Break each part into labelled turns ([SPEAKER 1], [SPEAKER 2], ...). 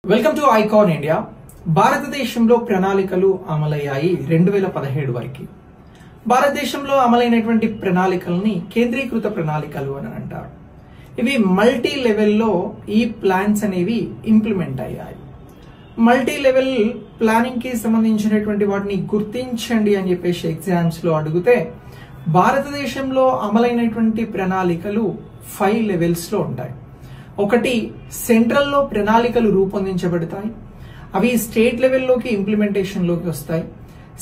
[SPEAKER 1] Welcome to icon India. భారతదేశంలో ప్రణాళికలు అమలయ్యాయి 2017 వరకు. భారతదేశంలో అమలైనటువంటి ప్రణాళికల్ని కేంద్రీకృత ప్రణాళికలు అని అంటారు. ఇవి మల్టీ లెవెల్లో ఈ ప్లాన్స్ అనేవి ఇంప్లిమెంట్ అయ్యాయి. మల్టీ లెవెల్ ప్లానింగ్ కి సంబంధించినటువంటి వాటిని గుర్తించండి అని చెప్పేసి ఎగ్జామ్స్ లో అడిగితే భారతదేశంలో అమలైనటువంటి ప్రణాళికలు 5 లెవెల్స్ లో ఉంటాయి. ఒకటి, సెంట్రల్లో ప్రణాళికలు రూపొందించబడతాయి. అవి స్టేట్ లెవెల్లోకి ఇంప్లిమెంటేషన్ లోకి వస్తాయి.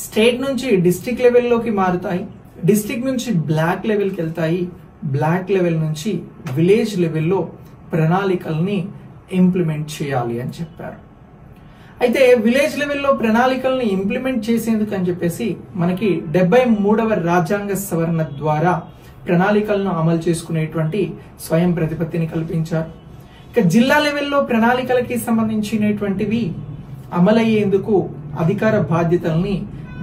[SPEAKER 1] స్టేట్ నుంచి డిస్ట్రిక్ట్ లెవెల్లోకి మారుతాయి. డిస్ట్రిక్ట్ నుంచి బ్లాక్ లెవెల్కి వెళ్తాయి. బ్లాక్ లెవెల్ నుంచి విలేజ్ లెవెల్లో ప్రణాళికల్ని ఇంప్లిమెంట్ చేయాలి అని చెప్పారు. అయితే విలేజ్ లెవెల్లో ప్రణాళికల్ని ఇంప్లిమెంట్ చేసేందుకు అని చెప్పేసి మనకి 73వ రాజ్యాంగ సవరణ ద్వారా ప్రణాళికలను అమలు చేసుకునేటువంటి స్వయం ప్రతిపత్తిని కల్పించారు. ఇక జిల్లా లెవెల్లో ప్రణాళికలకి సంబంధించినటువంటివి అమలయ్యేందుకు అధికార బాధ్యతల్ని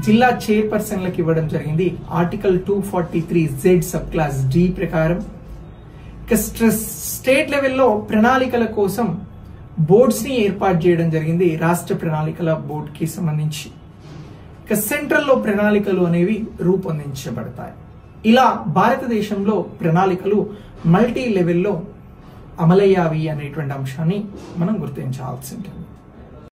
[SPEAKER 1] జిల్లా చైర్పర్సన్లకు ఇవ్వడం జరిగింది article 243Z sub class D ప్రకారం. ఇక స్టేట్ లెవెల్లో ప్రణాళికల కోసం బోర్డ్స్ ని ఏర్పాటు చేయడం జరిగింది రాష్ట్ర ప్రణాళికల బోర్డు కి సంబంధించి. ఇక సెంట్రల్లో ప్రణాళికలు అనేవి రూపొందించబడతాయి. ఇలా భారతదేశంలో ప్రణాళికలు మల్టీ లెవెల్లో అమలయ్యావి అనేటువంటి అంశాన్ని మనం గుర్తించాల్సి ఉంటుంది.